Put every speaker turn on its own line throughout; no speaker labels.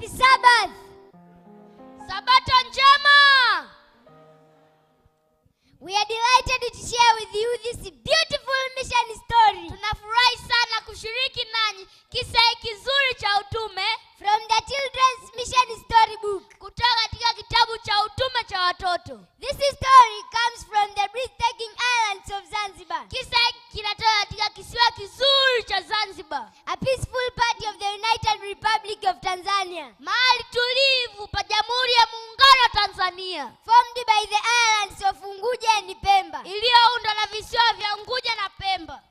Happy Sabbath.
Sabato njema.
We are delighted to share with you this beautiful mission story.
Tunafurahi sana kushiriki nanyi kisa kizuri cha utume
from the children's mission storybook.
Kutoka katika kitabu cha utume cha watoto.
This story comes from the breathtaking islands of Zanzibar.
Kisa kinatoka katika kisiwa kizuri cha Zanzibar.
A peaceful part of the United Republic of Tanzania.
Mahali tulivu pa Jamhuri ya Muungano wa Tanzania.
Formed by the islands of Unguja and Pemba.
Iliyoundwa na visiwa vya Unguja na Pemba.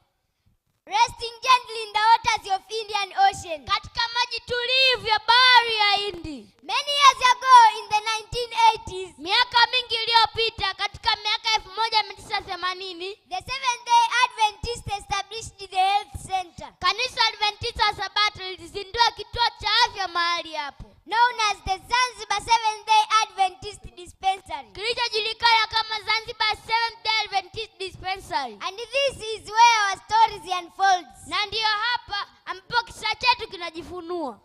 Resting gently in the waters of Indian Ocean.
Katika maji tulivu ya bahari ya Hindi.
Many years ago in the 1980s.
Miaka mingi iliyopita katika miaka 1980.
The Seventh-day Adventists established the health center.
Kanisa Adventista Sabato lilizindua kituo cha afya mahali hapo.
Known as the Zanzibar Seventh-day Adventist Dispensary.
Kilichojulikana kama Zanzibar Seventh-day Adventist Dispensary.
And this is where our stories unfolds.
Na ndio hapa ambapo kisa chetu kinajifunua.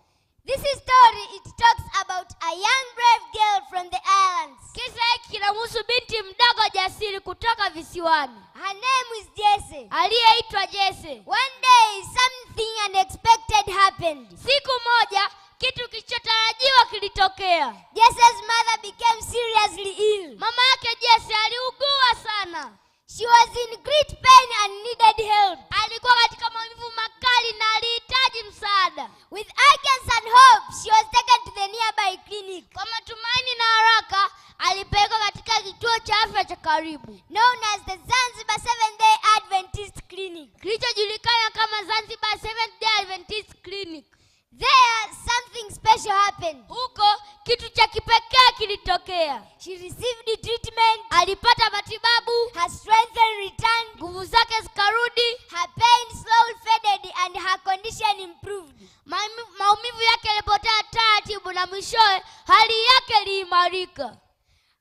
This story, it talks about a young brave girl from the islands.
Kisa hiki kinamhusu binti mdogo jasiri kutoka visiwani.
Her name is Jesse.
Aliyeitwa Jesse.
One day something unexpected happened.
Siku moja kitu kisichotarajiwa kilitokea.
Jesse's mother became seriously ill.
Mama yake Jesse aliugua sana.
She was in great pain and needed help.
Alikuwa katika maumivu makali na alihitaji msaada.
With urgency and hope, she was taken to the nearby clinic.
Kwa matumaini na haraka, alipelekwa katika kituo cha afya cha karibu.
Known as the Zanzibar Seventh-day Adventist Clinic.
Kilichojulikana kama Zanzibar Seventh-day Adventist Clinic.
There, something special happened.
Huko, kitu cha kipekee kilitokea.
She received treatment.
Alipata matibabu.
Her strength returned.
Nguvu zake zikarudi.
Her pain slowly faded and her condition improved.
Maumivu yake yalipotea taratibu na mwishowe hali yake iliimarika.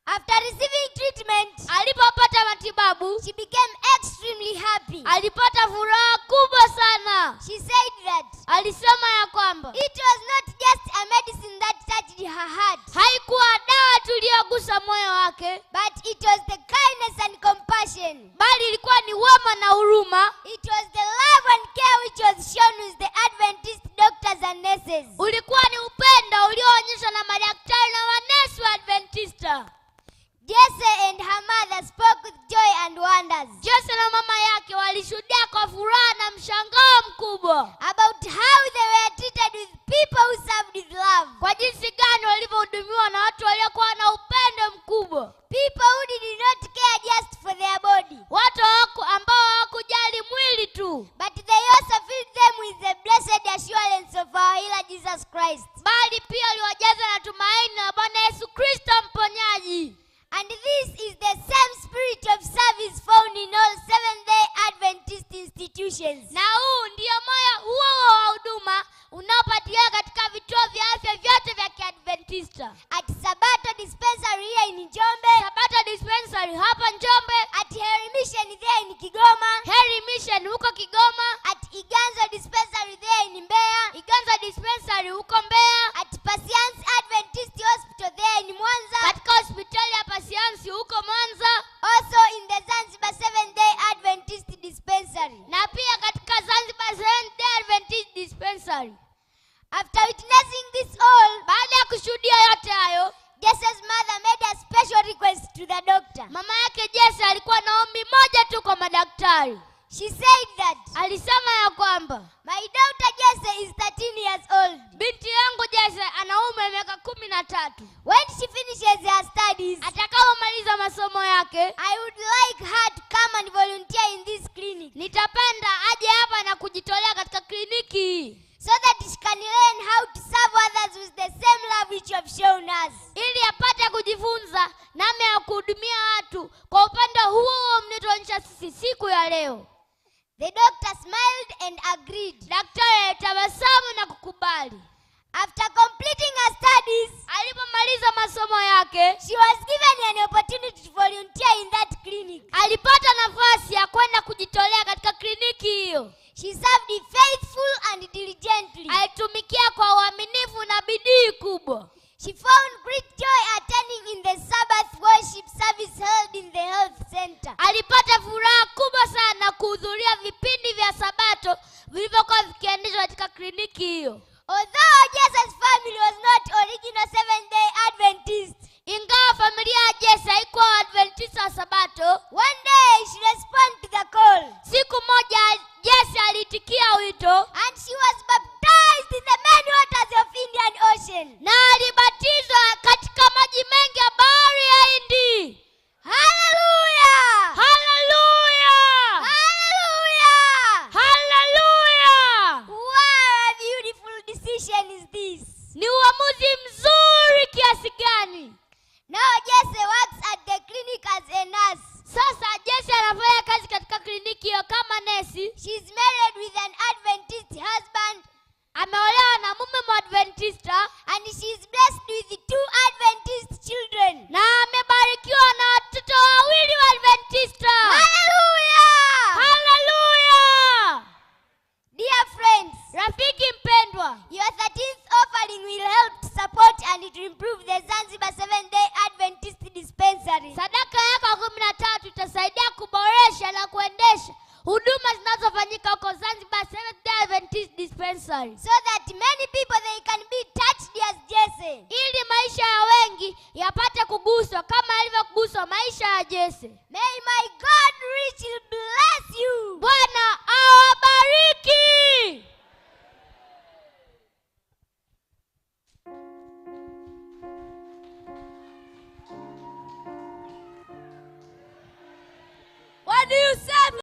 After receiving treatment,
alipopata matibabu,
she became extremely happy.
Alipata furaha kubwa sana.
She said that,
alisema ya kwamba,
it was not just a medicine that touched her heart.
Haikuwa dawa tuliyogusa moyo wake,
but it was the kindness and compassion.
Bali ilikuwa ni wema na huruma.
It was the love and care which was shown with the Adventist doctors and nurses.
Ulikuwa ni upendo ulioonyeshwa na madaktari na manesi wa Adventista.
Jesse and her mother spoke with joy and wonders.
Jesse na mama yake walishuhudia kwa furaha na mshangao mkubwa
about how they were treated with people who served with love.
Kwa jinsi gani walivyohudumiwa na watu waliokuwa na upendo mkubwa.
People who did not care just for their body.
Watu ambao hawakujali mwili tu,
but they also filled them with the blessed assurance of our healer Jesus Christ.
Bali pia waliwajaza na tumaini la Bwana Yesu Kristo mponyaji.
And this is the same spirit of service found in all Seventh-day Adventist institutions.
Na huu ndio moyo huo wa huduma unaopatikana katika vituo vya afya vyote vya Kiadventista.
At Sabato Dispensary here in Njombe.
Sabato Dispensary hapa Njombe.
At Heri Mission there in Kigoma.
Heri Mission huko Kigoma.
At Iganzo Dispensary there in Mbeya.
Iganzo Dispensary huko Mbeya.
At Patience Adventist Hospital there in Mwanza.
Katika hospitali ya Patience huko Mwanza.
Also in the Zanzibar Seventh-day Adventist Dispensary.
Na pia katika Zanzibar Seventh-day Adventist Dispensary.
After witnessing this all,
baada ya kushuhudia yote hayo,
Jesse's mother made a special request to the doctor.
Mama yake Jesse alikuwa na ombi moja tu kwa madaktari.
She said that,
alisema ya kwamba,
my daughter Jesse is 13 years old.
Binti yangu Jesse ana umri wa miaka 13.
When she finishes her studies,
atakapomaliza masomo yake,
I would like her to come and volunteer in this clinic.
Nitapenda aje hapa na kujitolea katika kliniki hii.
So that she can learn how to serve others with the same love which you have shown us.
Ili apate kujifunza namna ya kuhudumia watu kwa upendo huo mliotuonyesha sisi siku ya leo.
The doctor smiled and agreed.
Daktari alitabasamu na kukubali.
After completing her studies,
alipomaliza masomo yake,
she was given an opportunity to volunteer in that clinic.
Alipata nafasi ya kwenda kujitolea katika kliniki hiyo.
She served faithful and diligently.
Alitumikia kwa uaminifu na bidii bidii kubwa.
She found great joy attending in the Sabbath worship service held in the health center.
Alipata furaha kubwa sana kuhudhuria vipindi vya Sabato vilivyokuwa vikiendeshwa katika kliniki hiyo.
Although Jesus' family was not original Seventh-day Adventists,
ingawa familia ya Jesse haikuwa Adventista wa Sabato,
one day she responded to the call.
Siku moja Jesse alitikia wito,
and she was baptized in the many waters of Indian Ocean.
Na alibatizwa katika maji mengi ya bahari ya Hindi.
Hallelujah!
Hallelujah!
Hallelujah!
Hallelujah!
What a beautiful decision is this.
Ni uamuzi mzuri kiasi gani.
Now Jesse works at the clinic as a nurse.
Sasa Jesse anafanya kazi katika kliniki hiyo kama nesi.
She's married with an Adventist husband.
Ameolewa na mume Mwadventista.
And she's blessed with 2 Adventist children.
Na amebarikiwa na watoto wawili Waadventista.
Hallelujah!
Hallelujah!
Dear friends,
rafiki mpendwa,
your 13th offering will help to support and to improve the Zanzibar Seventh-day Adventist dispensary.
Sadaka yako 13 itasaidia kuboresha na kuendesha huduma zinazofanyika huko Zanzibar Seventh-day Adventist dispensary,
so that many people they can be touched as Jesse.
Ili maisha ya wengi yapate kuguswa kama alivyoguswa maisha ya Jesse.
May my